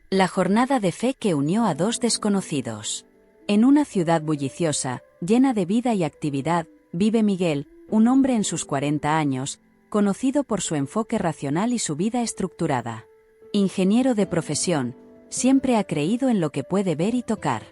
La jornada de fe que unió a dos desconocidos. En una ciudad bulliciosa, llena de vida y actividad, vive Miguel, un hombre en sus 40 años, conocido por su enfoque racional y su vida estructurada. Ingeniero de profesión, siempre ha creído en lo que puede ver y tocar.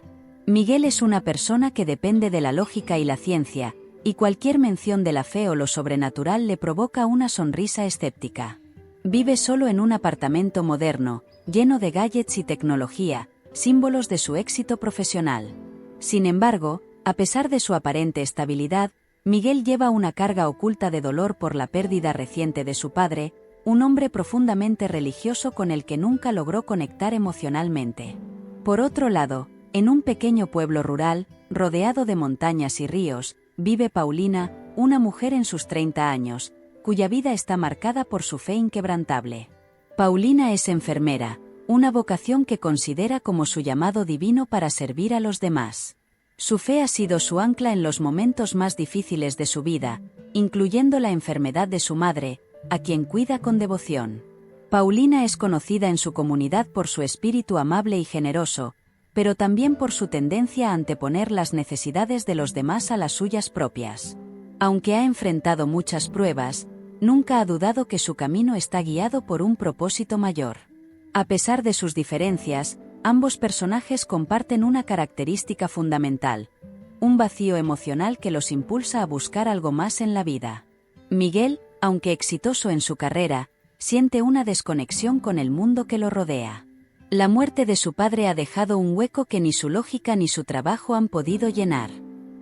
Miguel es una persona que depende de la lógica y la ciencia, y cualquier mención de la fe o lo sobrenatural le provoca una sonrisa escéptica. Vive solo en un apartamento moderno, lleno de gadgets y tecnología, símbolos de su éxito profesional. Sin embargo, a pesar de su aparente estabilidad, Miguel lleva una carga oculta de dolor por la pérdida reciente de su padre, un hombre profundamente religioso con el que nunca logró conectar emocionalmente. Por otro lado, en un pequeño pueblo rural, rodeado de montañas y ríos, vive Paulina, una mujer en sus 30 años, cuya vida está marcada por su fe inquebrantable. Paulina es enfermera, una vocación que considera como su llamado divino para servir a los demás. Su fe ha sido su ancla en los momentos más difíciles de su vida, incluyendo la enfermedad de su madre, a quien cuida con devoción. Paulina es conocida en su comunidad por su espíritu amable y generoso, pero también por su tendencia a anteponer las necesidades de los demás a las suyas propias. Aunque ha enfrentado muchas pruebas, nunca ha dudado que su camino está guiado por un propósito mayor. A pesar de sus diferencias, ambos personajes comparten una característica fundamental: un vacío emocional que los impulsa a buscar algo más en la vida. Miguel, aunque exitoso en su carrera, siente una desconexión con el mundo que lo rodea. La muerte de su padre ha dejado un hueco que ni su lógica ni su trabajo han podido llenar.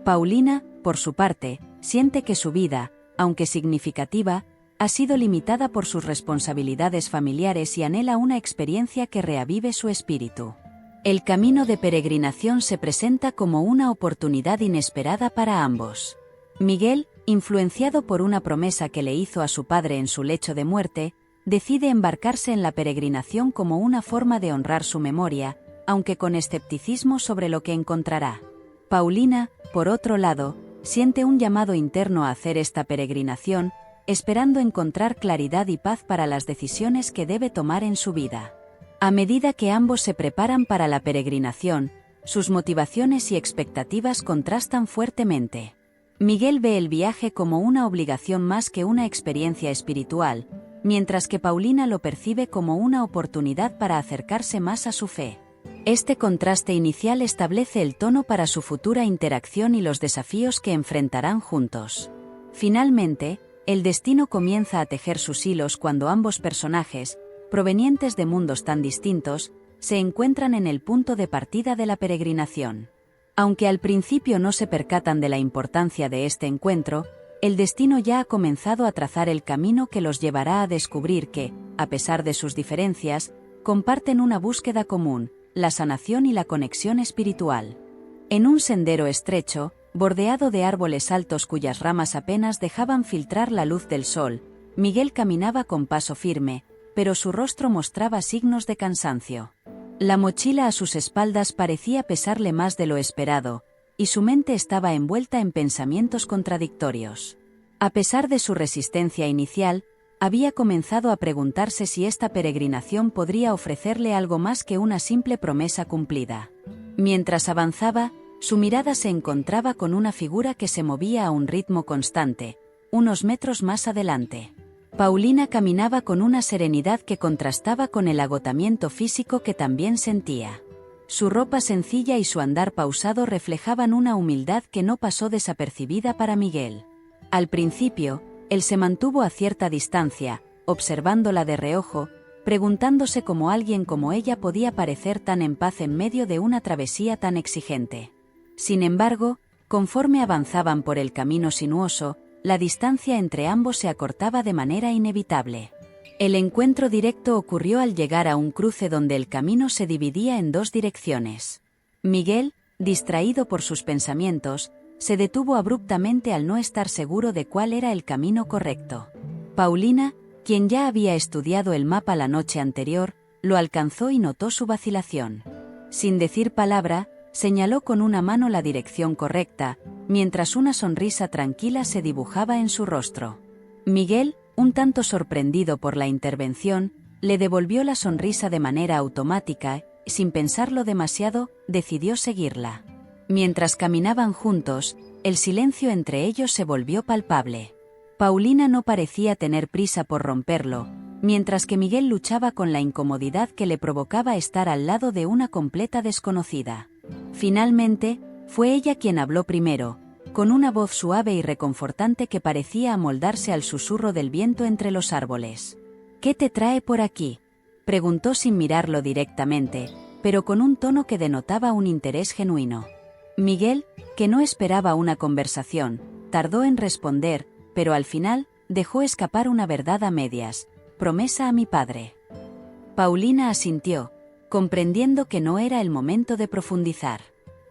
Paulina, por su parte, siente que su vida, aunque significativa, ha sido limitada por sus responsabilidades familiares y anhela una experiencia que reavive su espíritu. El camino de peregrinación se presenta como una oportunidad inesperada para ambos. Miguel, influenciado por una promesa que le hizo a su padre en su lecho de muerte, decide embarcarse en la peregrinación como una forma de honrar su memoria, aunque con escepticismo sobre lo que encontrará. Paulina, por otro lado, siente un llamado interno a hacer esta peregrinación, esperando encontrar claridad y paz para las decisiones que debe tomar en su vida. A medida que ambos se preparan para la peregrinación, sus motivaciones y expectativas contrastan fuertemente. Miguel ve el viaje como una obligación más que una experiencia espiritual, mientras que Paulina lo percibe como una oportunidad para acercarse más a su fe. Este contraste inicial establece el tono para su futura interacción y los desafíos que enfrentarán juntos. Finalmente, el destino comienza a tejer sus hilos cuando ambos personajes, provenientes de mundos tan distintos, se encuentran en el punto de partida de la peregrinación. Aunque al principio no se percatan de la importancia de este encuentro, el destino ya ha comenzado a trazar el camino que los llevará a descubrir que, a pesar de sus diferencias, comparten una búsqueda común: la sanación y la conexión espiritual. En un sendero estrecho, bordeado de árboles altos cuyas ramas apenas dejaban filtrar la luz del sol, Miguel caminaba con paso firme, pero su rostro mostraba signos de cansancio. La mochila a sus espaldas parecía pesarle más de lo esperado, y su mente estaba envuelta en pensamientos contradictorios. A pesar de su resistencia inicial, había comenzado a preguntarse si esta peregrinación podría ofrecerle algo más que una simple promesa cumplida. Mientras avanzaba, su mirada se encontraba con una figura que se movía a un ritmo constante, unos metros más adelante. Paulina caminaba con una serenidad que contrastaba con el agotamiento físico que también sentía. Su ropa sencilla y su andar pausado reflejaban una humildad que no pasó desapercibida para Miguel. Al principio, él se mantuvo a cierta distancia, observándola de reojo, preguntándose cómo alguien como ella podía parecer tan en paz en medio de una travesía tan exigente. Sin embargo, conforme avanzaban por el camino sinuoso, la distancia entre ambos se acortaba de manera inevitable. El encuentro directo ocurrió al llegar a un cruce donde el camino se dividía en dos direcciones. Miguel, distraído por sus pensamientos, se detuvo abruptamente al no estar seguro de cuál era el camino correcto. Paulina, quien ya había estudiado el mapa la noche anterior, lo alcanzó y notó su vacilación. Sin decir palabra, señaló con una mano la dirección correcta, mientras una sonrisa tranquila se dibujaba en su rostro. Miguel, un tanto sorprendido por la intervención, Le devolvió la sonrisa de manera automática y, sin pensarlo demasiado, decidió seguirla. Mientras caminaban juntos, el silencio entre ellos se volvió palpable. Paulina no parecía tener prisa por romperlo, mientras que Miguel luchaba con la incomodidad que le provocaba estar al lado de una completa desconocida. Finalmente, fue ella quien habló primero, con una voz suave y reconfortante que parecía amoldarse al susurro del viento entre los árboles. «¿Qué te trae por aquí?», preguntó sin mirarlo directamente, pero con un tono que denotaba un interés genuino. Miguel, que no esperaba una conversación, tardó en responder, pero al final, dejó escapar una verdad a medias: «Promesa a mi padre». Paulina asintió, comprendiendo que no era el momento de profundizar.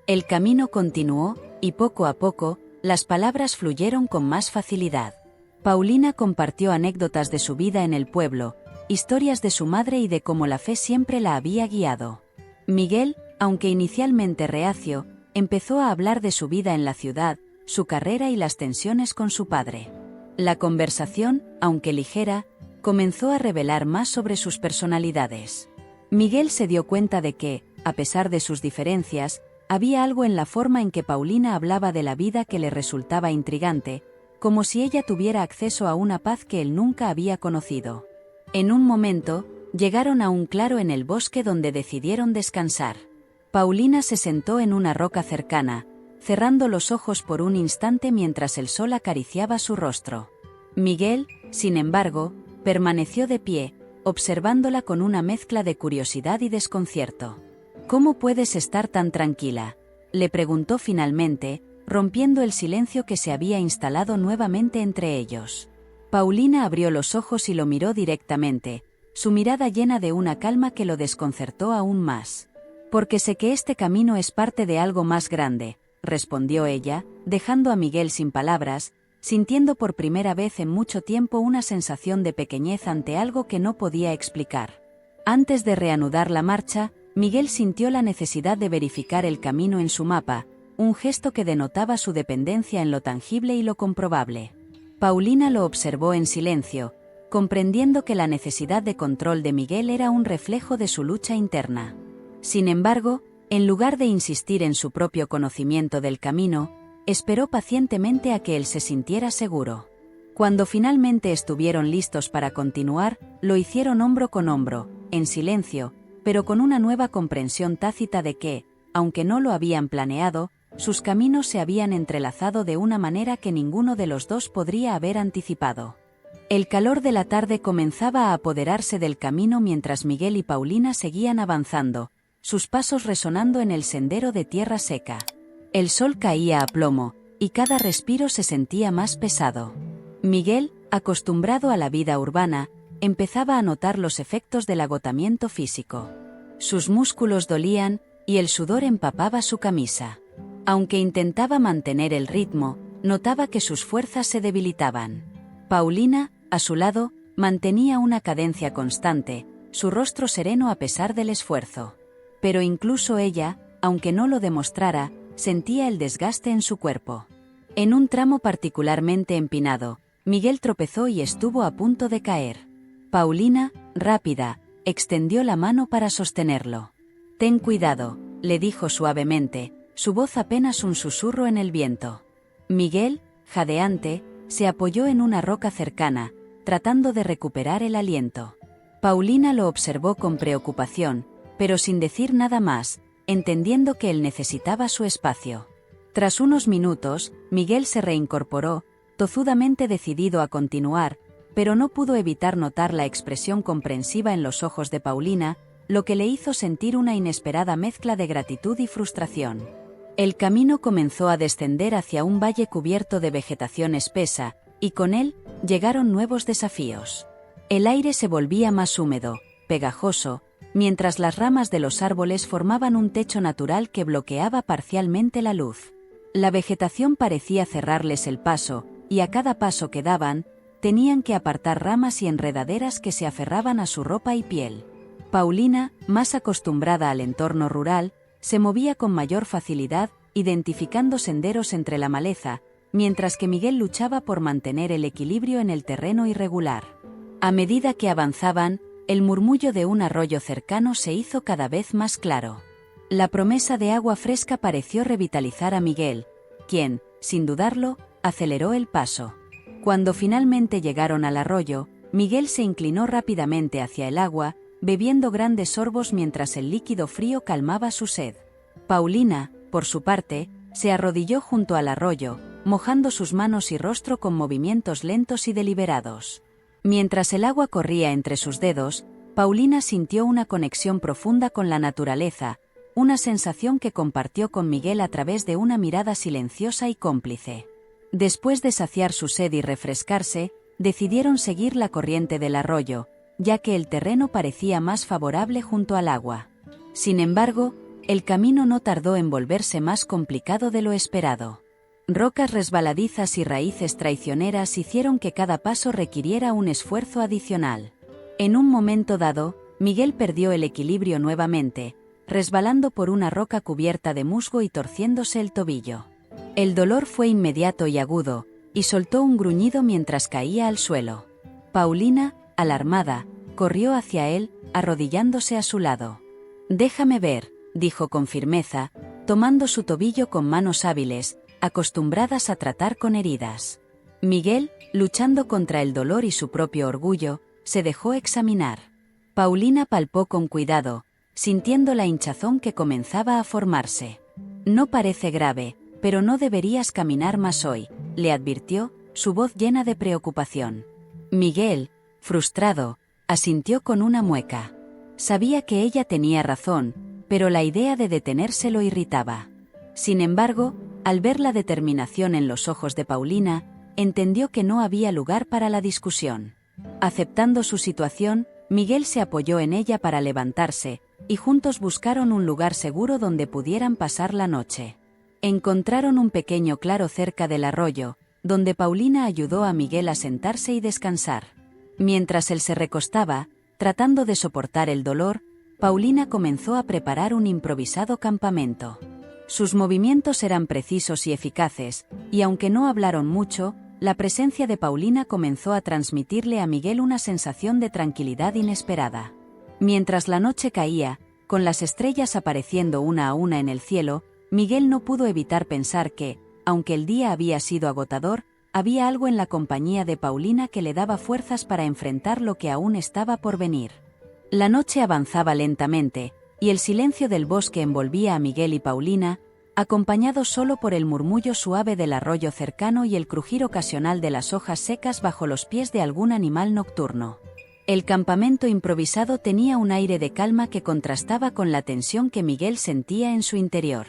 El camino continuó, y poco a poco, las palabras fluyeron con más facilidad. Paulina compartió anécdotas de su vida en el pueblo, historias de su madre y de cómo la fe siempre la había guiado. Miguel, aunque inicialmente reacio, empezó a hablar de su vida en la ciudad, su carrera y las tensiones con su padre. La conversación, aunque ligera, comenzó a revelar más sobre sus personalidades. Miguel se dio cuenta de que, a pesar de sus diferencias, había algo en la forma en que Paulina hablaba de la vida que le resultaba intrigante, como si ella tuviera acceso a una paz que él nunca había conocido. En un momento, llegaron a un claro en el bosque donde decidieron descansar. Paulina se sentó en una roca cercana, cerrando los ojos por un instante mientras el sol acariciaba su rostro. Miguel, sin embargo, permaneció de pie, observándola con una mezcla de curiosidad y desconcierto. «¿Cómo puedes estar tan tranquila?», le preguntó finalmente, rompiendo el silencio que se había instalado nuevamente entre ellos. Paulina abrió los ojos y lo miró directamente, su mirada llena de una calma que lo desconcertó aún más. «Porque sé que este camino es parte de algo más grande», respondió ella, dejando a Miguel sin palabras, sintiendo por primera vez en mucho tiempo una sensación de pequeñez ante algo que no podía explicar. Antes de reanudar la marcha, Miguel sintió la necesidad de verificar el camino en su mapa, un gesto que denotaba su dependencia en lo tangible y lo comprobable. Paulina lo observó en silencio, comprendiendo que la necesidad de control de Miguel era un reflejo de su lucha interna. Sin embargo, en lugar de insistir en su propio conocimiento del camino, esperó pacientemente a que él se sintiera seguro. Cuando finalmente estuvieron listos para continuar, lo hicieron hombro con hombro, en silencio, pero con una nueva comprensión tácita de que, aunque no lo habían planeado, sus caminos se habían entrelazado de una manera que ninguno de los dos podría haber anticipado. El calor de la tarde comenzaba a apoderarse del camino mientras Miguel y Paulina seguían avanzando, sus pasos resonando en el sendero de tierra seca. El sol caía a plomo, y cada respiro se sentía más pesado. Miguel, acostumbrado a la vida urbana, empezaba a notar los efectos del agotamiento físico. Sus músculos dolían, y el sudor empapaba su camisa. Aunque intentaba mantener el ritmo, notaba que sus fuerzas se debilitaban. Paulina, a su lado, mantenía una cadencia constante, su rostro sereno a pesar del esfuerzo. Pero incluso ella, aunque no lo demostrara, sentía el desgaste en su cuerpo. En un tramo particularmente empinado, Miguel tropezó y estuvo a punto de caer. Paulina, rápida, extendió la mano para sostenerlo. «Ten cuidado», le dijo suavemente, su voz apenas un susurro en el viento. Miguel, jadeante, se apoyó en una roca cercana, tratando de recuperar el aliento. Paulina lo observó con preocupación, pero sin decir nada más, entendiendo que él necesitaba su espacio. Tras unos minutos, Miguel se reincorporó, tozudamente decidido a continuar, pero no pudo evitar notar la expresión comprensiva en los ojos de Paulina, lo que le hizo sentir una inesperada mezcla de gratitud y frustración. El camino comenzó a descender hacia un valle cubierto de vegetación espesa, y con él, llegaron nuevos desafíos. El aire se volvía más húmedo, pegajoso, mientras las ramas de los árboles formaban un techo natural que bloqueaba parcialmente la luz. La vegetación parecía cerrarles el paso, y a cada paso que daban, tenían que apartar ramas y enredaderas que se aferraban a su ropa y piel. Paulina, más acostumbrada al entorno rural, se movía con mayor facilidad, identificando senderos entre la maleza, mientras que Miguel luchaba por mantener el equilibrio en el terreno irregular. A medida que avanzaban, el murmullo de un arroyo cercano se hizo cada vez más claro. La promesa de agua fresca pareció revitalizar a Miguel, quien, sin dudarlo, aceleró el paso. Cuando finalmente llegaron al arroyo, Miguel se inclinó rápidamente hacia el agua, bebiendo grandes sorbos mientras el líquido frío calmaba su sed. Paulina, por su parte, se arrodilló junto al arroyo, mojando sus manos y rostro con movimientos lentos y deliberados. Mientras el agua corría entre sus dedos, Paulina sintió una conexión profunda con la naturaleza, una sensación que compartió con Miguel a través de una mirada silenciosa y cómplice. Después de saciar su sed y refrescarse, decidieron seguir la corriente del arroyo, ya que el terreno parecía más favorable junto al agua. Sin embargo, el camino no tardó en volverse más complicado de lo esperado. Rocas resbaladizas y raíces traicioneras hicieron que cada paso requiriera un esfuerzo adicional. En un momento dado, Miguel perdió el equilibrio nuevamente, resbalando por una roca cubierta de musgo y torciéndose el tobillo. El dolor fue inmediato y agudo, y soltó un gruñido mientras caía al suelo. Paulina, alarmada, corrió hacia él, arrodillándose a su lado. «Déjame ver», dijo con firmeza, tomando su tobillo con manos hábiles, acostumbradas a tratar con heridas. Miguel, luchando contra el dolor y su propio orgullo, se dejó examinar. Paulina palpó con cuidado, sintiendo la hinchazón que comenzaba a formarse. «No parece grave, pero no deberías caminar más hoy», le advirtió, su voz llena de preocupación. Miguel, frustrado, asintió con una mueca. Sabía que ella tenía razón, pero la idea de detenerse lo irritaba. Sin embargo, al ver la determinación en los ojos de Paulina, entendió que no había lugar para la discusión. Aceptando su situación, Miguel se apoyó en ella para levantarse, y juntos buscaron un lugar seguro donde pudieran pasar la noche. Encontraron un pequeño claro cerca del arroyo, donde Paulina ayudó a Miguel a sentarse y descansar. Mientras él se recostaba, tratando de soportar el dolor, Paulina comenzó a preparar un improvisado campamento. Sus movimientos eran precisos y eficaces, y aunque no hablaron mucho, la presencia de Paulina comenzó a transmitirle a Miguel una sensación de tranquilidad inesperada. Mientras la noche caía, con las estrellas apareciendo una a una en el cielo, Miguel no pudo evitar pensar que, aunque el día había sido agotador, había algo en la compañía de Paulina que le daba fuerzas para enfrentar lo que aún estaba por venir. La noche avanzaba lentamente, y el silencio del bosque envolvía a Miguel y Paulina, acompañados solo por el murmullo suave del arroyo cercano y el crujir ocasional de las hojas secas bajo los pies de algún animal nocturno. El campamento improvisado tenía un aire de calma que contrastaba con la tensión que Miguel sentía en su interior.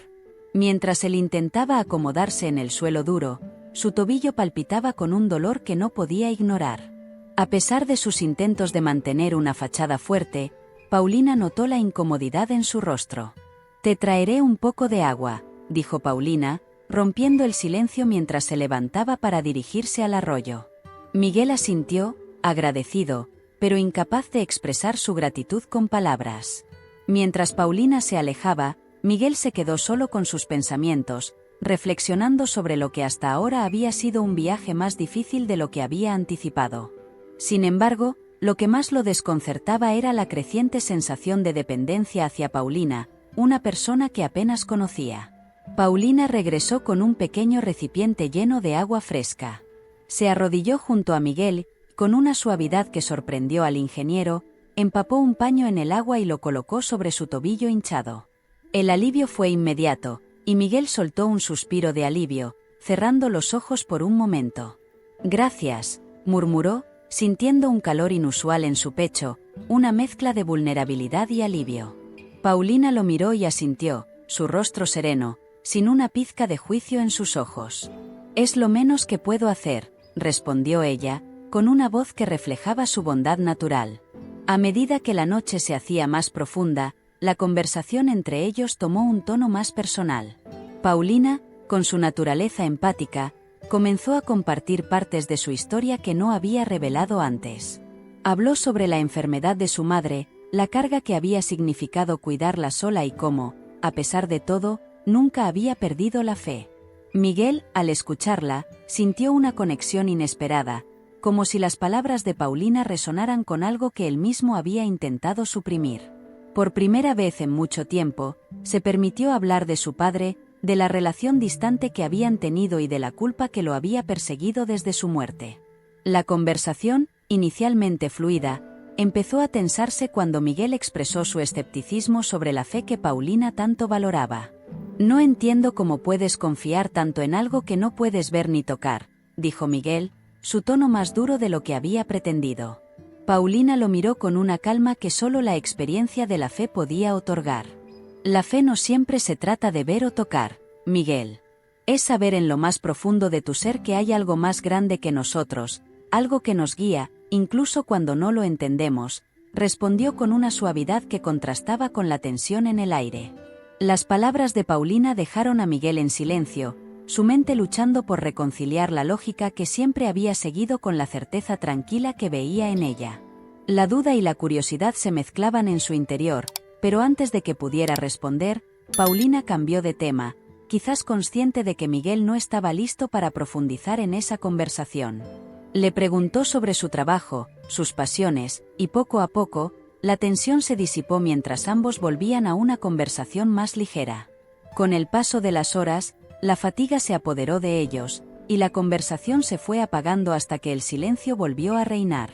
Mientras él intentaba acomodarse en el suelo duro, su tobillo palpitaba con un dolor que no podía ignorar. A pesar de sus intentos de mantener una fachada fuerte, Paulina notó la incomodidad en su rostro. «Te traeré un poco de agua», dijo Paulina, rompiendo el silencio mientras se levantaba para dirigirse al arroyo. Miguel asintió, agradecido, pero incapaz de expresar su gratitud con palabras. Mientras Paulina se alejaba, Miguel se quedó solo con sus pensamientos, reflexionando sobre lo que hasta ahora había sido un viaje más difícil de lo que había anticipado. Sin embargo, lo que más lo desconcertaba era la creciente sensación de dependencia hacia Paulina, una persona que apenas conocía. Paulina regresó con un pequeño recipiente lleno de agua fresca. Se arrodilló junto a Miguel, con una suavidad que sorprendió al ingeniero, empapó un paño en el agua y lo colocó sobre su tobillo hinchado. El alivio fue inmediato, y Miguel soltó un suspiro de alivio, cerrando los ojos por un momento. «Gracias», murmuró, sintiendo un calor inusual en su pecho, una mezcla de vulnerabilidad y alivio. Paulina lo miró y asintió, su rostro sereno, sin una pizca de juicio en sus ojos. «Es lo menos que puedo hacer», respondió ella, con una voz que reflejaba su bondad natural. A medida que la noche se hacía más profunda, la conversación entre ellos tomó un tono más personal. Paulina, con su naturaleza empática, comenzó a compartir partes de su historia que no había revelado antes. Habló sobre la enfermedad de su madre, la carga que había significado cuidarla sola y cómo, a pesar de todo, nunca había perdido la fe. Miguel, al escucharla, sintió una conexión inesperada, como si las palabras de Paulina resonaran con algo que él mismo había intentado suprimir. Por primera vez en mucho tiempo, se permitió hablar de su padre, de la relación distante que habían tenido y de la culpa que lo había perseguido desde su muerte. La conversación, inicialmente fluida, empezó a tensarse cuando Miguel expresó su escepticismo sobre la fe que Paulina tanto valoraba. «No entiendo cómo puedes confiar tanto en algo que no puedes ver ni tocar», dijo Miguel, su tono más duro de lo que había pretendido. Paulina lo miró con una calma que solo la experiencia de la fe podía otorgar. «La fe no siempre se trata de ver o tocar, Miguel. Es saber en lo más profundo de tu ser que hay algo más grande que nosotros, algo que nos guía, incluso cuando no lo entendemos», respondió con una suavidad que contrastaba con la tensión en el aire. Las palabras de Paulina dejaron a Miguel en silencio, su mente luchando por reconciliar la lógica que siempre había seguido con la certeza tranquila que veía en ella. La duda y la curiosidad se mezclaban en su interior, pero antes de que pudiera responder, Paulina cambió de tema, quizás consciente de que Miguel no estaba listo para profundizar en esa conversación. Le preguntó sobre su trabajo, sus pasiones, y poco a poco, la tensión se disipó mientras ambos volvían a una conversación más ligera. Con el paso de las horas, la fatiga se apoderó de ellos, y la conversación se fue apagando hasta que el silencio volvió a reinar.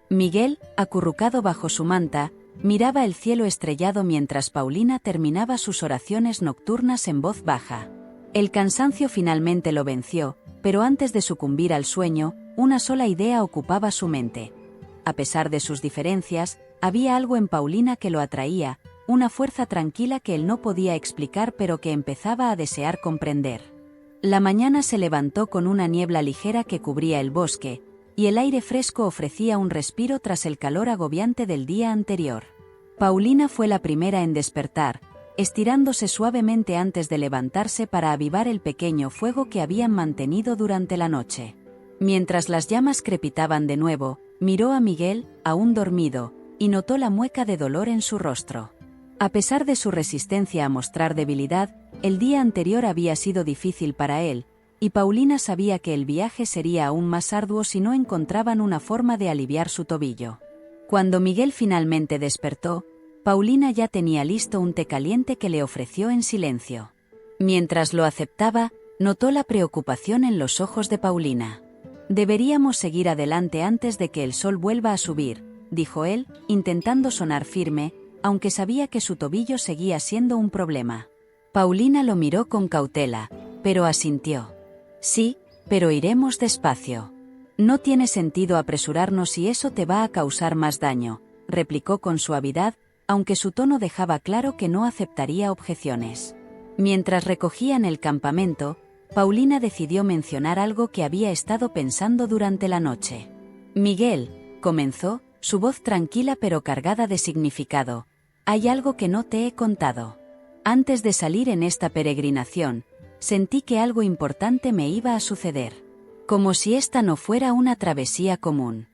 Miguel, acurrucado bajo su manta, miraba el cielo estrellado mientras Paulina terminaba sus oraciones nocturnas en voz baja. El cansancio finalmente lo venció, pero antes de sucumbir al sueño, una sola idea ocupaba su mente. A pesar de sus diferencias, había algo en Paulina que lo atraía, una fuerza tranquila que él no podía explicar pero que empezaba a desear comprender. La mañana se levantó con una niebla ligera que cubría el bosque, y el aire fresco ofrecía un respiro tras el calor agobiante del día anterior. Paulina fue la primera en despertar, estirándose suavemente antes de levantarse para avivar el pequeño fuego que habían mantenido durante la noche. Mientras las llamas crepitaban de nuevo, miró a Miguel, aún dormido, y notó la mueca de dolor en su rostro. A pesar de su resistencia a mostrar debilidad, el día anterior había sido difícil para él, y Paulina sabía que el viaje sería aún más arduo si no encontraban una forma de aliviar su tobillo. Cuando Miguel finalmente despertó, Paulina ya tenía listo un té caliente que le ofreció en silencio. Mientras lo aceptaba, notó la preocupación en los ojos de Paulina. «Deberíamos seguir adelante antes de que el sol vuelva a subir», dijo él, intentando sonar firme, aunque sabía que su tobillo seguía siendo un problema. Paulina lo miró con cautela, pero asintió. «Sí, pero iremos despacio. No tiene sentido apresurarnos si eso te va a causar más daño», replicó con suavidad, aunque su tono dejaba claro que no aceptaría objeciones. Mientras recogían el campamento, Paulina decidió mencionar algo que había estado pensando durante la noche. «Miguel», comenzó, su voz tranquila pero cargada de significado, «hay algo que no te he contado. Antes de salir en esta peregrinación, sentí que algo importante me iba a suceder. Como si esta no fuera una travesía común».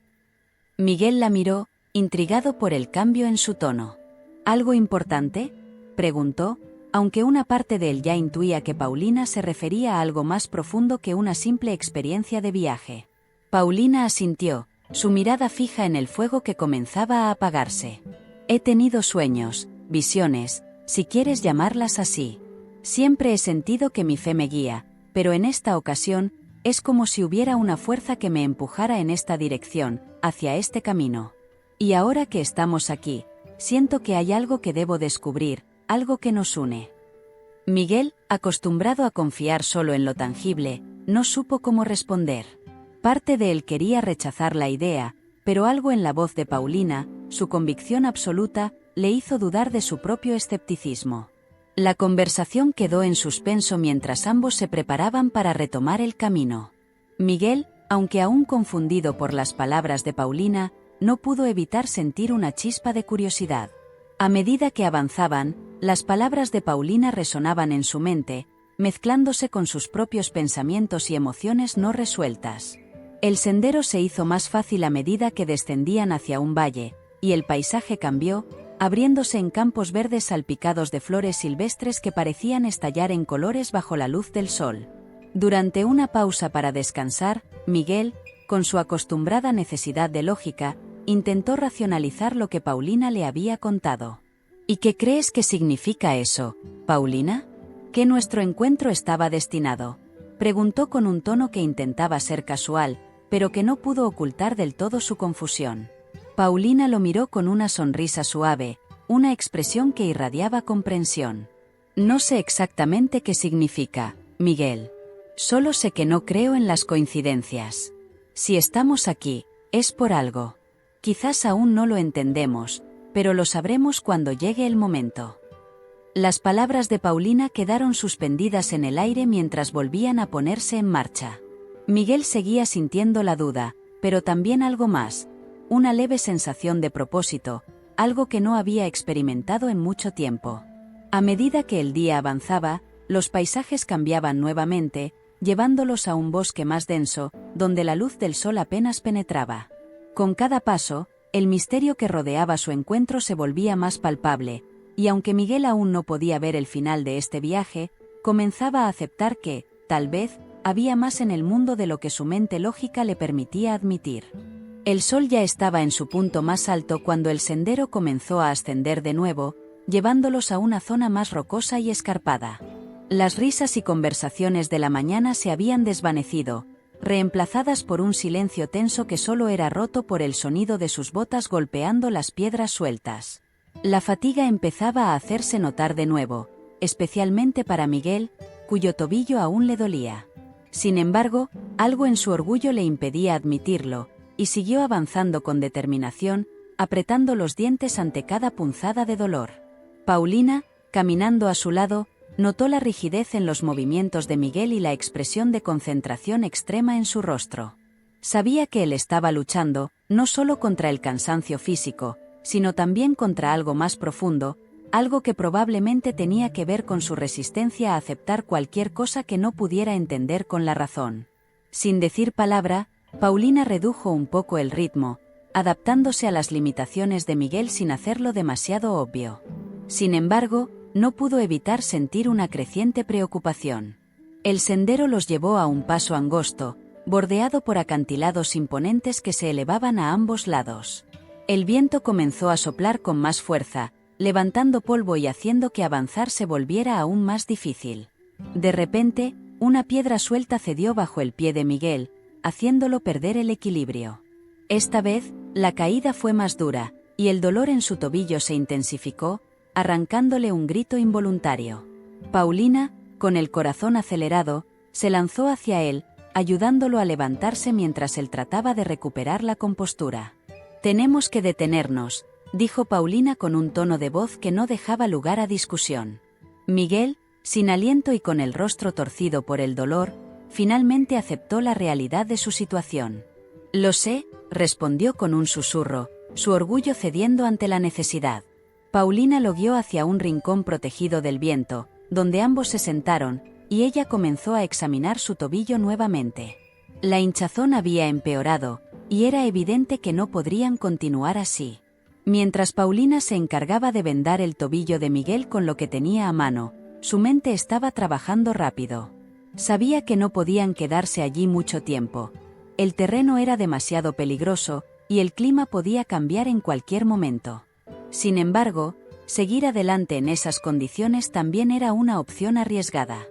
Miguel la miró, intrigado por el cambio en su tono. «¿Algo importante?», preguntó, aunque una parte de él ya intuía que Paulina se refería a algo más profundo que una simple experiencia de viaje. Paulina asintió, su mirada fija en el fuego que comenzaba a apagarse. «He tenido sueños, visiones, si quieres llamarlas así. Siempre he sentido que mi fe me guía, pero en esta ocasión, es como si hubiera una fuerza que me empujara en esta dirección, hacia este camino. Y ahora que estamos aquí, siento que hay algo que debo descubrir, algo que nos une». Miguel, acostumbrado a confiar solo en lo tangible, no supo cómo responder. Parte de él quería rechazar la idea, pero algo en la voz de Paulina, su convicción absoluta, le hizo dudar de su propio escepticismo. La conversación quedó en suspenso mientras ambos se preparaban para retomar el camino. Miguel, aunque aún confundido por las palabras de Paulina, no pudo evitar sentir una chispa de curiosidad. A medida que avanzaban, las palabras de Paulina resonaban en su mente, mezclándose con sus propios pensamientos y emociones no resueltas. El sendero se hizo más fácil a medida que descendían hacia un valle, y el paisaje cambió, abriéndose en campos verdes salpicados de flores silvestres que parecían estallar en colores bajo la luz del sol. Durante una pausa para descansar, Miguel, con su acostumbrada necesidad de lógica, intentó racionalizar lo que Paulina le había contado. ¿Y qué crees que significa eso, Paulina? ¿Que nuestro encuentro estaba destinado? Preguntó con un tono que intentaba ser casual, pero que no pudo ocultar del todo su confusión. Paulina lo miró con una sonrisa suave, una expresión que irradiaba comprensión. No sé exactamente qué significa, Miguel. Solo sé que no creo en las coincidencias. Si estamos aquí, es por algo. Quizás aún no lo entendemos, pero lo sabremos cuando llegue el momento. Las palabras de Paulina quedaron suspendidas en el aire mientras volvían a ponerse en marcha. Miguel seguía sintiendo la duda, pero también algo más, una leve sensación de propósito, algo que no había experimentado en mucho tiempo. A medida que el día avanzaba, los paisajes cambiaban nuevamente, llevándolos a un bosque más denso, donde la luz del sol apenas penetraba. Con cada paso, el misterio que rodeaba su encuentro se volvía más palpable, y aunque Miguel aún no podía ver el final de este viaje, comenzaba a aceptar que, tal vez, había más en el mundo de lo que su mente lógica le permitía admitir. El sol ya estaba en su punto más alto cuando el sendero comenzó a ascender de nuevo, llevándolos a una zona más rocosa y escarpada. Las risas y conversaciones de la mañana se habían desvanecido, reemplazadas por un silencio tenso que solo era roto por el sonido de sus botas golpeando las piedras sueltas. La fatiga empezaba a hacerse notar de nuevo, especialmente para Miguel, cuyo tobillo aún le dolía. Sin embargo, algo en su orgullo le impedía admitirlo, y siguió avanzando con determinación, apretando los dientes ante cada punzada de dolor. Paulina, caminando a su lado, notó la rigidez en los movimientos de Miguel y la expresión de concentración extrema en su rostro. Sabía que él estaba luchando, no solo contra el cansancio físico, sino también contra algo más profundo, algo que probablemente tenía que ver con su resistencia a aceptar cualquier cosa que no pudiera entender con la razón. Sin decir palabra, Paulina redujo un poco el ritmo, adaptándose a las limitaciones de Miguel sin hacerlo demasiado obvio. Sin embargo, no pudo evitar sentir una creciente preocupación. El sendero los llevó a un paso angosto, bordeado por acantilados imponentes que se elevaban a ambos lados. El viento comenzó a soplar con más fuerza, levantando polvo y haciendo que avanzar se volviera aún más difícil. De repente, una piedra suelta cedió bajo el pie de Miguel, haciéndolo perder el equilibrio. Esta vez, la caída fue más dura, y el dolor en su tobillo se intensificó, arrancándole un grito involuntario. Paulina, con el corazón acelerado, se lanzó hacia él, ayudándolo a levantarse mientras él trataba de recuperar la compostura. «Tenemos que detenernos», dijo Paulina con un tono de voz que no dejaba lugar a discusión. Miguel, sin aliento y con el rostro torcido por el dolor, finalmente aceptó la realidad de su situación. «Lo sé», respondió con un susurro, su orgullo cediendo ante la necesidad. Paulina lo guió hacia un rincón protegido del viento, donde ambos se sentaron, y ella comenzó a examinar su tobillo nuevamente. La hinchazón había empeorado, y era evidente que no podrían continuar así. Mientras Paulina se encargaba de vendar el tobillo de Miguel con lo que tenía a mano, su mente estaba trabajando rápido. Sabía que no podían quedarse allí mucho tiempo. El terreno era demasiado peligroso, y el clima podía cambiar en cualquier momento. Sin embargo, seguir adelante en esas condiciones también era una opción arriesgada.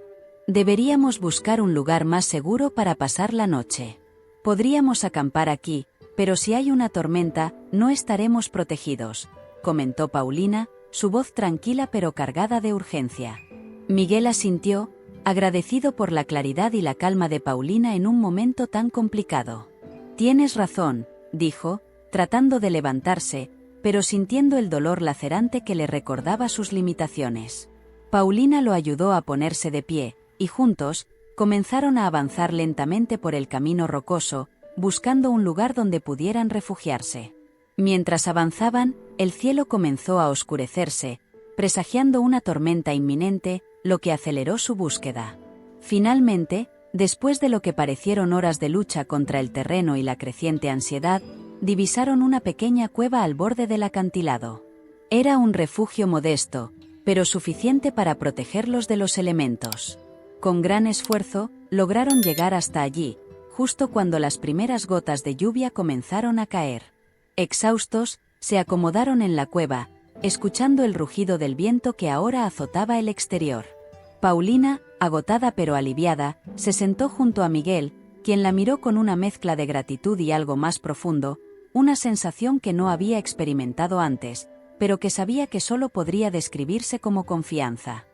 Deberíamos buscar un lugar más seguro para pasar la noche. Podríamos acampar aquí, pero si hay una tormenta, no estaremos protegidos, comentó Paulina, su voz tranquila pero cargada de urgencia. Miguel asintió, agradecido por la claridad y la calma de Paulina en un momento tan complicado. «Tienes razón», dijo, tratando de levantarse, pero sintiendo el dolor lacerante que le recordaba sus limitaciones. Paulina lo ayudó a ponerse de pie, y juntos, comenzaron a avanzar lentamente por el camino rocoso, buscando un lugar donde pudieran refugiarse. Mientras avanzaban, el cielo comenzó a oscurecerse, presagiando una tormenta inminente, lo que aceleró su búsqueda. Finalmente, después de lo que parecieron horas de lucha contra el terreno y la creciente ansiedad, divisaron una pequeña cueva al borde del acantilado. Era un refugio modesto, pero suficiente para protegerlos de los elementos. Con gran esfuerzo, lograron llegar hasta allí, justo cuando las primeras gotas de lluvia comenzaron a caer. Exhaustos, se acomodaron en la cueva, escuchando el rugido del viento que ahora azotaba el exterior. Paulina, agotada pero aliviada, se sentó junto a Miguel, quien la miró con una mezcla de gratitud y algo más profundo, una sensación que no había experimentado antes, pero que sabía que solo podría describirse como confianza.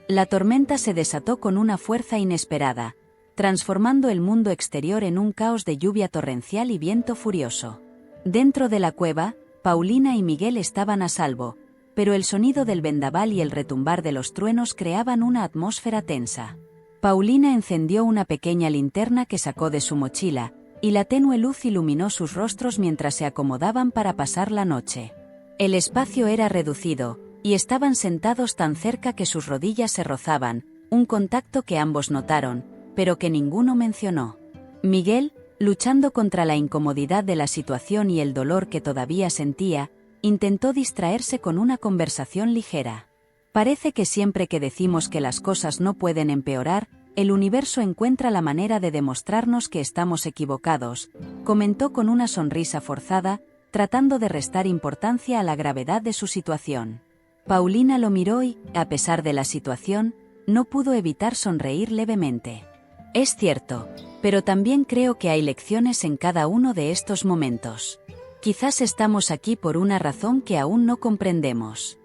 La tormenta se desató con una fuerza inesperada, transformando el mundo exterior en un caos de lluvia torrencial y viento furioso. Dentro de la cueva, Paulina y Miguel estaban a salvo, pero el sonido del vendaval y el retumbar de los truenos creaban una atmósfera tensa. Paulina encendió una pequeña linterna que sacó de su mochila, y la tenue luz iluminó sus rostros mientras se acomodaban para pasar la noche. El espacio era reducido, y estaban sentados tan cerca que sus rodillas se rozaban, un contacto que ambos notaron, pero que ninguno mencionó. Miguel, luchando contra la incomodidad de la situación y el dolor que todavía sentía, intentó distraerse con una conversación ligera. Parece que siempre que decimos que las cosas no pueden empeorar, el universo encuentra la manera de demostrarnos que estamos equivocados, comentó con una sonrisa forzada, tratando de restar importancia a la gravedad de su situación. Paulina lo miró y, a pesar de la situación, no pudo evitar sonreír levemente. Es cierto, pero también creo que hay lecciones en cada uno de estos momentos. Quizás estamos aquí por una razón que aún no comprendemos.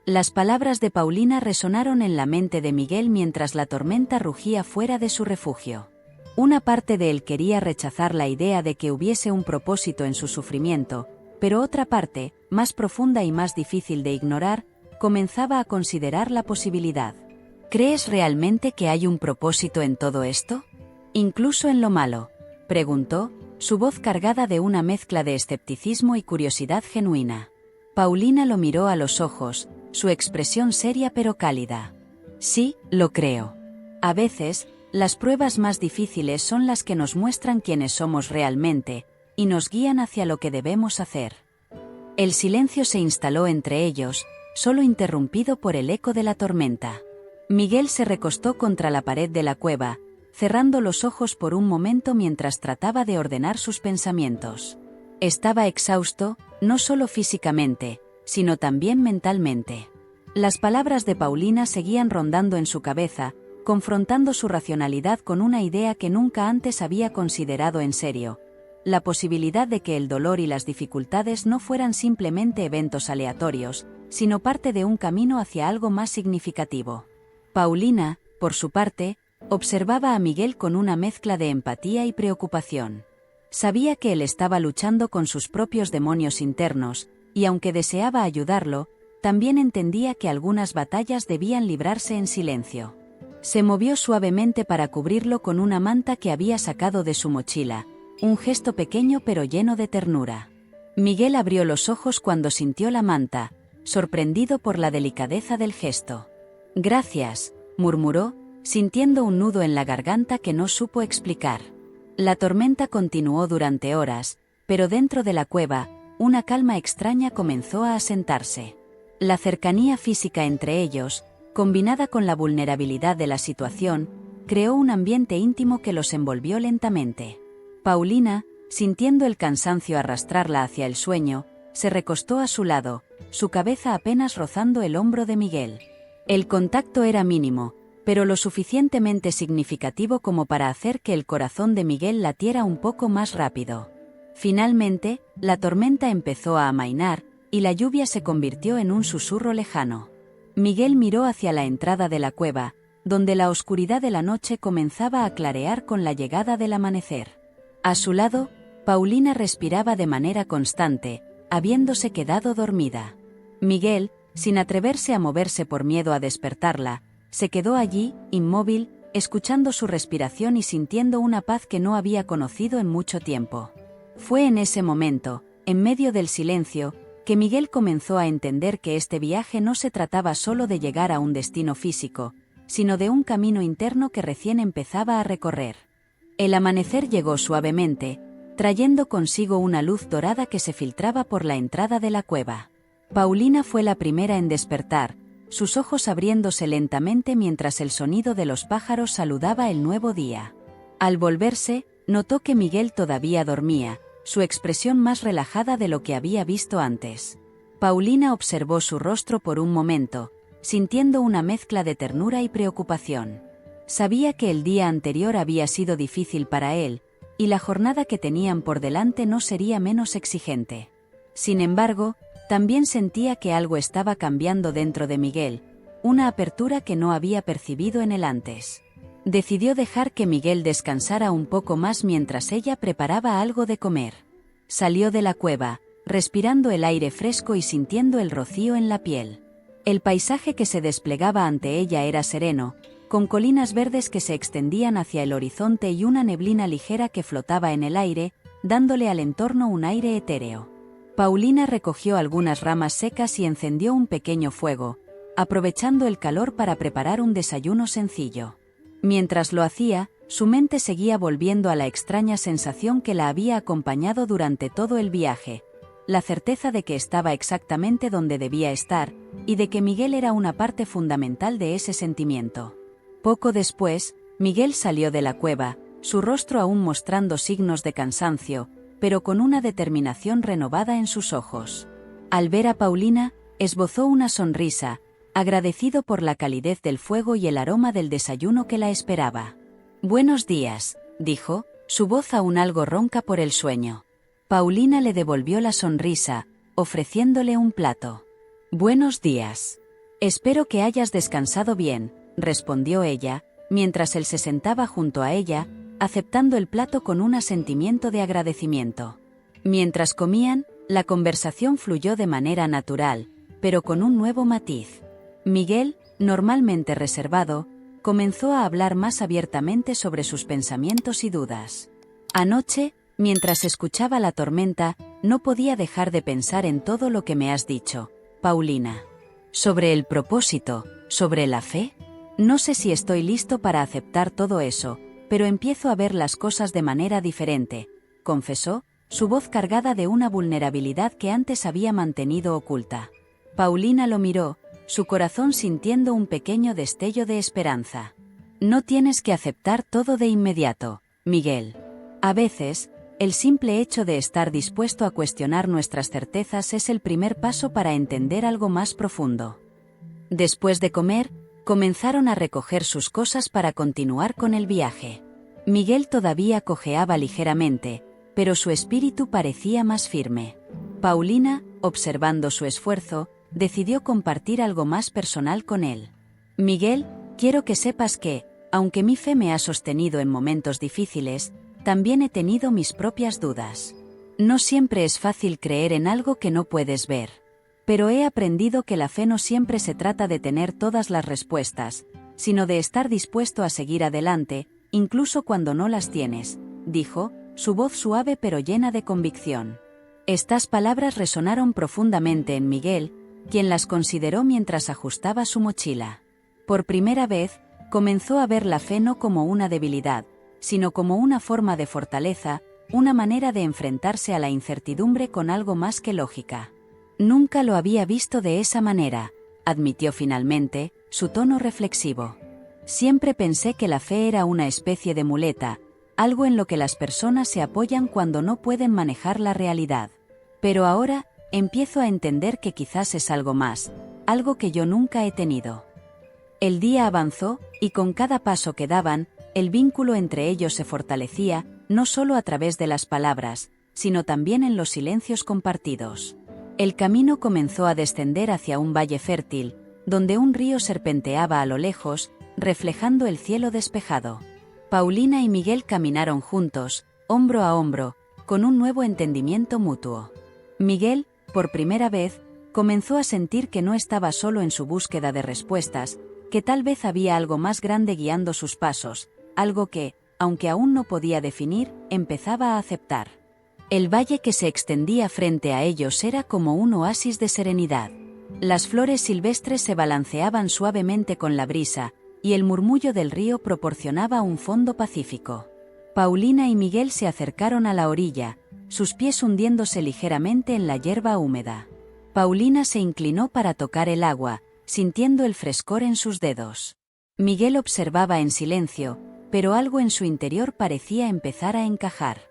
Las palabras de Paulina resonaron en la mente de Miguel mientras la tormenta rugía fuera de su refugio. Una parte de él quería rechazar la idea de que hubiese un propósito en su sufrimiento, pero otra parte, más profunda y más difícil de ignorar, comenzaba a considerar la posibilidad. ¿Crees realmente que hay un propósito en todo esto? ¿Incluso en lo malo?, preguntó, su voz cargada de una mezcla de escepticismo y curiosidad genuina. Paulina lo miró a los ojos, su expresión seria pero cálida. Sí, lo creo. A veces, las pruebas más difíciles son las que nos muestran quiénes somos realmente, y nos guían hacia lo que debemos hacer. El silencio se instaló entre ellos, solo interrumpido por el eco de la tormenta. Miguel se recostó contra la pared de la cueva, cerrando los ojos por un momento mientras trataba de ordenar sus pensamientos. Estaba exhausto, no solo físicamente, sino también mentalmente. Las palabras de Paulina seguían rondando en su cabeza, confrontando su racionalidad con una idea que nunca antes había considerado en serio: la posibilidad de que el dolor y las dificultades no fueran simplemente eventos aleatorios, sino parte de un camino hacia algo más significativo. Paulina, por su parte, observaba a Miguel con una mezcla de empatía y preocupación. Sabía que él estaba luchando con sus propios demonios internos, y aunque deseaba ayudarlo, también entendía que algunas batallas debían librarse en silencio. Se movió suavemente para cubrirlo con una manta que había sacado de su mochila, un gesto pequeño pero lleno de ternura. Miguel abrió los ojos cuando sintió la manta, sorprendido por la delicadeza del gesto. «Gracias», murmuró, sintiendo un nudo en la garganta que no supo explicar. La tormenta continuó durante horas, pero dentro de la cueva, una calma extraña comenzó a asentarse. La cercanía física entre ellos, combinada con la vulnerabilidad de la situación, creó un ambiente íntimo que los envolvió lentamente. Paulina, sintiendo el cansancio arrastrarla hacia el sueño, se recostó a su lado, su cabeza apenas rozando el hombro de Miguel. El contacto era mínimo, pero lo suficientemente significativo como para hacer que el corazón de Miguel latiera un poco más rápido. Finalmente, la tormenta empezó a amainar, y la lluvia se convirtió en un susurro lejano. Miguel miró hacia la entrada de la cueva, donde la oscuridad de la noche comenzaba a clarear con la llegada del amanecer. A su lado, Paulina respiraba de manera constante, habiéndose quedado dormida. Miguel, sin atreverse a moverse por miedo a despertarla, se quedó allí, inmóvil, escuchando su respiración y sintiendo una paz que no había conocido en mucho tiempo. Fue en ese momento, en medio del silencio, que Miguel comenzó a entender que este viaje no se trataba solo de llegar a un destino físico, sino de un camino interno que recién empezaba a recorrer. El amanecer llegó suavemente, trayendo consigo una luz dorada que se filtraba por la entrada de la cueva. Paulina fue la primera en despertar, sus ojos abriéndose lentamente mientras el sonido de los pájaros saludaba el nuevo día. Al volverse, Notó que Miguel todavía dormía, su expresión más relajada de lo que había visto antes. Paulina observó su rostro por un momento, sintiendo una mezcla de ternura y preocupación. Sabía que el día anterior había sido difícil para él, y la jornada que tenían por delante no sería menos exigente. Sin embargo, también sentía que algo estaba cambiando dentro de Miguel, una apertura que no había percibido en él antes. Decidió dejar que Miguel descansara un poco más mientras ella preparaba algo de comer. Salió de la cueva, respirando el aire fresco y sintiendo el rocío en la piel. El paisaje que se desplegaba ante ella era sereno, con colinas verdes que se extendían hacia el horizonte y una neblina ligera que flotaba en el aire, dándole al entorno un aire etéreo. Paulina recogió algunas ramas secas y encendió un pequeño fuego, aprovechando el calor para preparar un desayuno sencillo. Mientras lo hacía, su mente seguía volviendo a la extraña sensación que la había acompañado durante todo el viaje, la certeza de que estaba exactamente donde debía estar, y de que Miguel era una parte fundamental de ese sentimiento. Poco después, Miguel salió de la cueva, su rostro aún mostrando signos de cansancio, pero con una determinación renovada en sus ojos. Al ver a Paulina, esbozó una sonrisa, agradecido por la calidez del fuego y el aroma del desayuno que la esperaba. «Buenos días», dijo, su voz aún algo ronca por el sueño. Paulina le devolvió la sonrisa, ofreciéndole un plato. «Buenos días. Espero que hayas descansado bien», respondió ella, mientras él se sentaba junto a ella, aceptando el plato con un asentimiento de agradecimiento. Mientras comían, la conversación fluyó de manera natural, pero con un nuevo matiz. Miguel, normalmente reservado, comenzó a hablar más abiertamente sobre sus pensamientos y dudas. «Anoche, mientras escuchaba la tormenta, no podía dejar de pensar en todo lo que me has dicho, Paulina. Sobre el propósito, sobre la fe. No sé si estoy listo para aceptar todo eso, pero empiezo a ver las cosas de manera diferente», confesó, su voz cargada de una vulnerabilidad que antes había mantenido oculta. Paulina lo miró, su corazón sintiendo un pequeño destello de esperanza. «No tienes que aceptar todo de inmediato, Miguel. A veces, el simple hecho de estar dispuesto a cuestionar nuestras certezas es el primer paso para entender algo más profundo». Después de comer, comenzaron a recoger sus cosas para continuar con el viaje. Miguel todavía cojeaba ligeramente, pero su espíritu parecía más firme. Paulina, observando su esfuerzo, decidió compartir algo más personal con él. «Miguel, quiero que sepas que, aunque mi fe me ha sostenido en momentos difíciles, también he tenido mis propias dudas. No siempre es fácil creer en algo que no puedes ver. Pero he aprendido que la fe no siempre se trata de tener todas las respuestas, sino de estar dispuesto a seguir adelante, incluso cuando no las tienes», dijo, su voz suave pero llena de convicción. Estas palabras resonaron profundamente en Miguel, quien las consideró mientras ajustaba su mochila. Por primera vez, comenzó a ver la fe no como una debilidad, sino como una forma de fortaleza, una manera de enfrentarse a la incertidumbre con algo más que lógica. «Nunca lo había visto de esa manera», admitió finalmente, su tono reflexivo. «Siempre pensé que la fe era una especie de muleta, algo en lo que las personas se apoyan cuando no pueden manejar la realidad. Pero ahora, empiezo a entender que quizás es algo más, algo que yo nunca he tenido». El día avanzó, y con cada paso que daban, el vínculo entre ellos se fortalecía, no solo a través de las palabras, sino también en los silencios compartidos. El camino comenzó a descender hacia un valle fértil, donde un río serpenteaba a lo lejos, reflejando el cielo despejado. Paulina y Miguel caminaron juntos, hombro a hombro, con un nuevo entendimiento mutuo. Miguel, por primera vez, comenzó a sentir que no estaba solo en su búsqueda de respuestas, que tal vez había algo más grande guiando sus pasos, algo que, aunque aún no podía definir, empezaba a aceptar. El valle que se extendía frente a ellos era como un oasis de serenidad. Las flores silvestres se balanceaban suavemente con la brisa, y el murmullo del río proporcionaba un fondo pacífico. Paulina y Miguel se acercaron a la orilla, sus pies hundiéndose ligeramente en la hierba húmeda. Paulina se inclinó para tocar el agua, sintiendo el frescor en sus dedos. Miguel observaba en silencio, pero algo en su interior parecía empezar a encajar.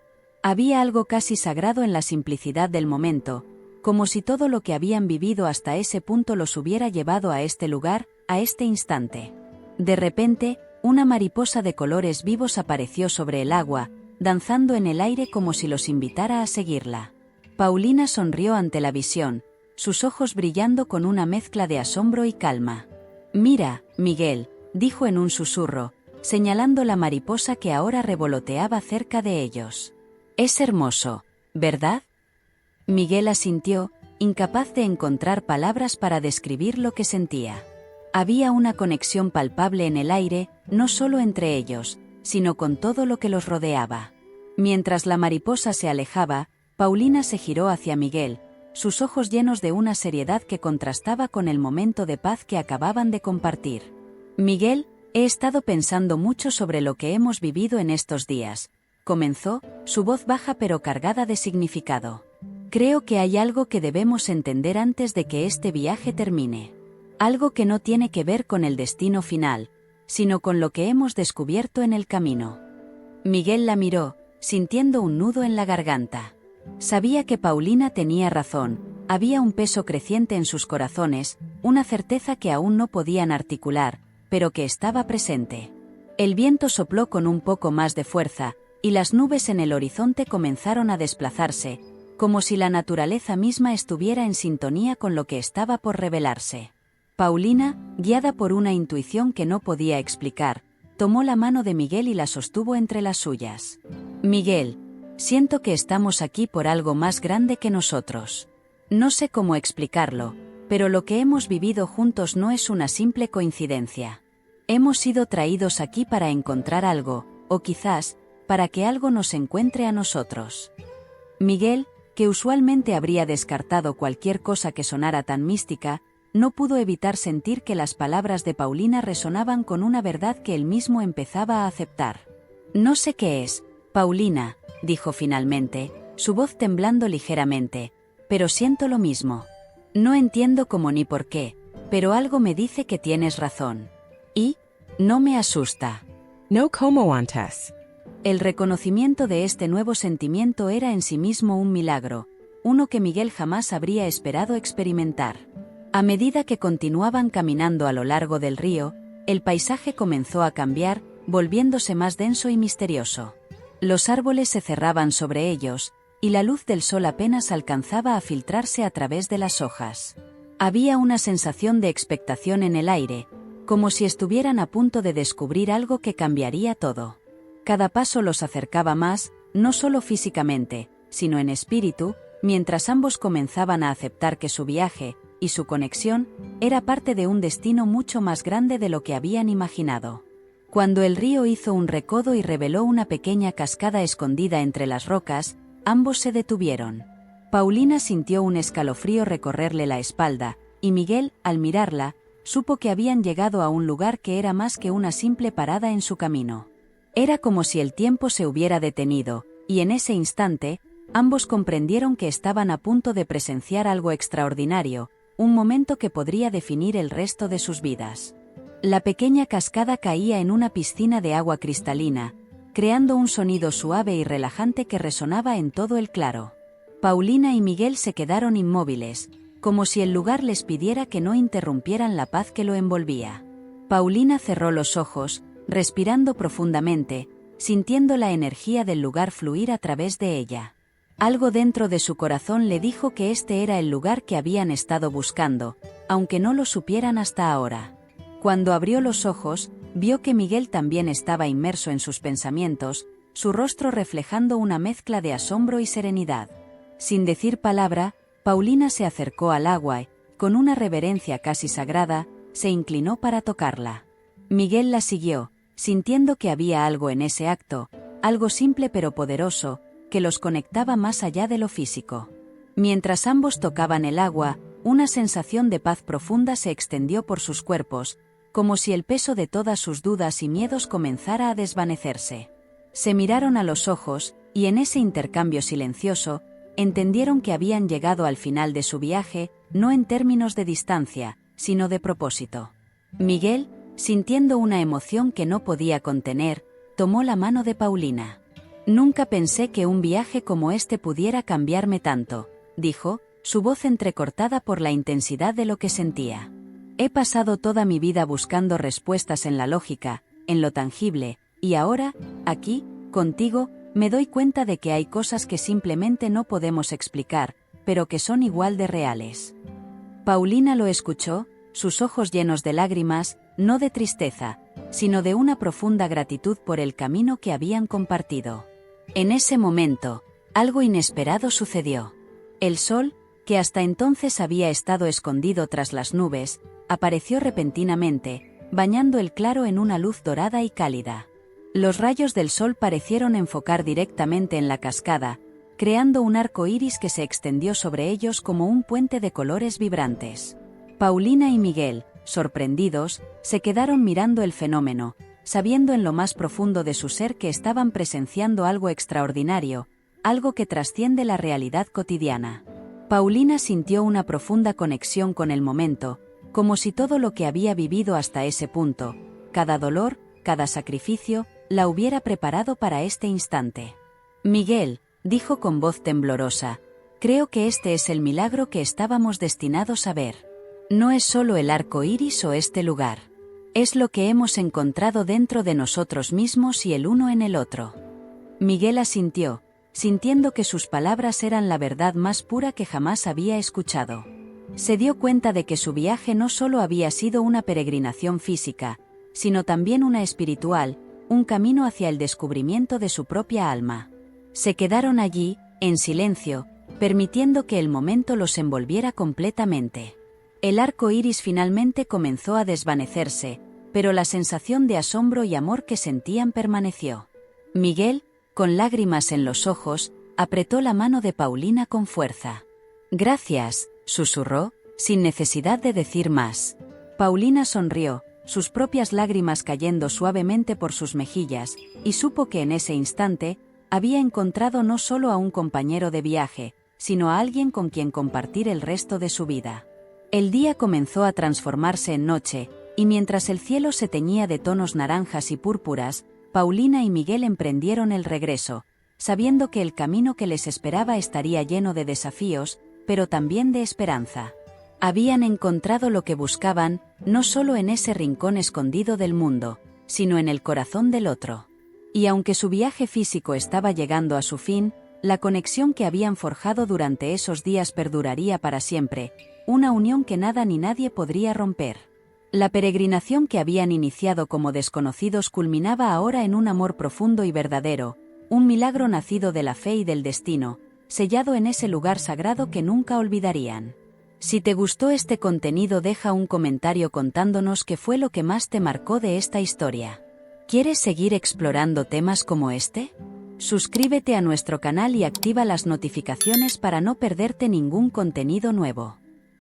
Había algo casi sagrado en la simplicidad del momento, como si todo lo que habían vivido hasta ese punto los hubiera llevado a este lugar, a este instante. De repente, una mariposa de colores vivos apareció sobre el agua, danzando en el aire como si los invitara a seguirla. Paulina sonrió ante la visión, sus ojos brillando con una mezcla de asombro y calma. «Mira, Miguel», dijo en un susurro, señalando la mariposa que ahora revoloteaba cerca de ellos. «Es hermoso, ¿verdad?». Miguel asintió, incapaz de encontrar palabras para describir lo que sentía. Había una conexión palpable en el aire, no solo entre ellos, sino con todo lo que los rodeaba. Mientras la mariposa se alejaba, Paulina se giró hacia Miguel, sus ojos llenos de una seriedad que contrastaba con el momento de paz que acababan de compartir. «Miguel, he estado pensando mucho sobre lo que hemos vivido en estos días», comenzó, su voz baja pero cargada de significado. «Creo que hay algo que debemos entender antes de que este viaje termine. Algo que no tiene que ver con el destino final, sino con lo que hemos descubierto en el camino». Miguel la miró, sintiendo un nudo en la garganta. Sabía que Paulina tenía razón, había un peso creciente en sus corazones, una certeza que aún no podían articular, pero que estaba presente. El viento sopló con un poco más de fuerza, y las nubes en el horizonte comenzaron a desplazarse, como si la naturaleza misma estuviera en sintonía con lo que estaba por revelarse. Paulina, guiada por una intuición que no podía explicar, tomó la mano de Miguel y la sostuvo entre las suyas. «Miguel, siento que estamos aquí por algo más grande que nosotros. No sé cómo explicarlo, pero lo que hemos vivido juntos no es una simple coincidencia. Hemos sido traídos aquí para encontrar algo, o quizás, para que algo nos encuentre a nosotros». Miguel, que usualmente habría descartado cualquier cosa que sonara tan mística, no pudo evitar sentir que las palabras de Paulina resonaban con una verdad que él mismo empezaba a aceptar. «No sé qué es, Paulina», dijo finalmente, su voz temblando ligeramente, «pero siento lo mismo. No entiendo cómo ni por qué, pero algo me dice que tienes razón. Y no me asusta». No como antes. El reconocimiento de este nuevo sentimiento era en sí mismo un milagro, uno que Miguel jamás habría esperado experimentar. A medida que continuaban caminando a lo largo del río, el paisaje comenzó a cambiar, volviéndose más denso y misterioso. Los árboles se cerraban sobre ellos, y la luz del sol apenas alcanzaba a filtrarse a través de las hojas. Había una sensación de expectación en el aire, como si estuvieran a punto de descubrir algo que cambiaría todo. Cada paso los acercaba más, no solo físicamente, sino en espíritu, mientras ambos comenzaban a aceptar que su viaje, y su conexión, era parte de un destino mucho más grande de lo que habían imaginado. Cuando el río hizo un recodo y reveló una pequeña cascada escondida entre las rocas, ambos se detuvieron. Paulina sintió un escalofrío recorrerle la espalda, y Miguel, al mirarla, supo que habían llegado a un lugar que era más que una simple parada en su camino. Era como si el tiempo se hubiera detenido, y en ese instante, ambos comprendieron que estaban a punto de presenciar algo extraordinario, un momento que podría definir el resto de sus vidas. La pequeña cascada caía en una piscina de agua cristalina, creando un sonido suave y relajante que resonaba en todo el claro. Paulina y Miguel se quedaron inmóviles, como si el lugar les pidiera que no interrumpieran la paz que lo envolvía. Paulina cerró los ojos, respirando profundamente, sintiendo la energía del lugar fluir a través de ella. Algo dentro de su corazón le dijo que este era el lugar que habían estado buscando, aunque no lo supieran hasta ahora. Cuando abrió los ojos, vio que Miguel también estaba inmerso en sus pensamientos, su rostro reflejando una mezcla de asombro y serenidad. Sin decir palabra, Paulina se acercó al agua y, con una reverencia casi sagrada, se inclinó para tocarla. Miguel la siguió, sintiendo que había algo en ese acto, algo simple pero poderoso, que los conectaba más allá de lo físico. Mientras ambos tocaban el agua, una sensación de paz profunda se extendió por sus cuerpos, como si el peso de todas sus dudas y miedos comenzara a desvanecerse. Se miraron a los ojos, y en ese intercambio silencioso, entendieron que habían llegado al final de su viaje, no en términos de distancia, sino de propósito. Miguel, sintiendo una emoción que no podía contener, tomó la mano de Paulina. Nunca pensé que un viaje como este pudiera cambiarme tanto, dijo, su voz entrecortada por la intensidad de lo que sentía. He pasado toda mi vida buscando respuestas en la lógica, en lo tangible, y ahora, aquí, contigo, me doy cuenta de que hay cosas que simplemente no podemos explicar, pero que son igual de reales. Paulina lo escuchó, sus ojos llenos de lágrimas, no de tristeza, sino de una profunda gratitud por el camino que habían compartido. En ese momento, algo inesperado sucedió. El sol, que hasta entonces había estado escondido tras las nubes, apareció repentinamente, bañando el claro en una luz dorada y cálida. Los rayos del sol parecieron enfocar directamente en la cascada, creando un arco iris que se extendió sobre ellos como un puente de colores vibrantes. Paulina y Miguel, sorprendidos, se quedaron mirando el fenómeno, sabiendo en lo más profundo de su ser que estaban presenciando algo extraordinario, algo que trasciende la realidad cotidiana. Paulina sintió una profunda conexión con el momento, como si todo lo que había vivido hasta ese punto, cada dolor, cada sacrificio, la hubiera preparado para este instante. Miguel, dijo con voz temblorosa, creo que este es el milagro que estábamos destinados a ver. No es solo el arco iris o este lugar. Es lo que hemos encontrado dentro de nosotros mismos y el uno en el otro. Miguel asintió, sintiendo que sus palabras eran la verdad más pura que jamás había escuchado. Se dio cuenta de que su viaje no solo había sido una peregrinación física, sino también una espiritual, un camino hacia el descubrimiento de su propia alma. Se quedaron allí, en silencio, permitiendo que el momento los envolviera completamente. El arco iris finalmente comenzó a desvanecerse, pero la sensación de asombro y amor que sentían permaneció. Miguel, con lágrimas en los ojos, apretó la mano de Paulina con fuerza. «Gracias», susurró, sin necesidad de decir más. Paulina sonrió, sus propias lágrimas cayendo suavemente por sus mejillas, y supo que en ese instante, había encontrado no solo a un compañero de viaje, sino a alguien con quien compartir el resto de su vida. El día comenzó a transformarse en noche, y mientras el cielo se teñía de tonos naranjas y púrpuras, Paulina y Miguel emprendieron el regreso, sabiendo que el camino que les esperaba estaría lleno de desafíos, pero también de esperanza. Habían encontrado lo que buscaban, no solo en ese rincón escondido del mundo, sino en el corazón del otro. Y aunque su viaje físico estaba llegando a su fin, la conexión que habían forjado durante esos días perduraría para siempre, una unión que nada ni nadie podría romper. La peregrinación que habían iniciado como desconocidos culminaba ahora en un amor profundo y verdadero, un milagro nacido de la fe y del destino, sellado en ese lugar sagrado que nunca olvidarían. Si te gustó este contenido, deja un comentario contándonos qué fue lo que más te marcó de esta historia. ¿Quieres seguir explorando temas como este? Suscríbete a nuestro canal y activa las notificaciones para no perderte ningún contenido nuevo.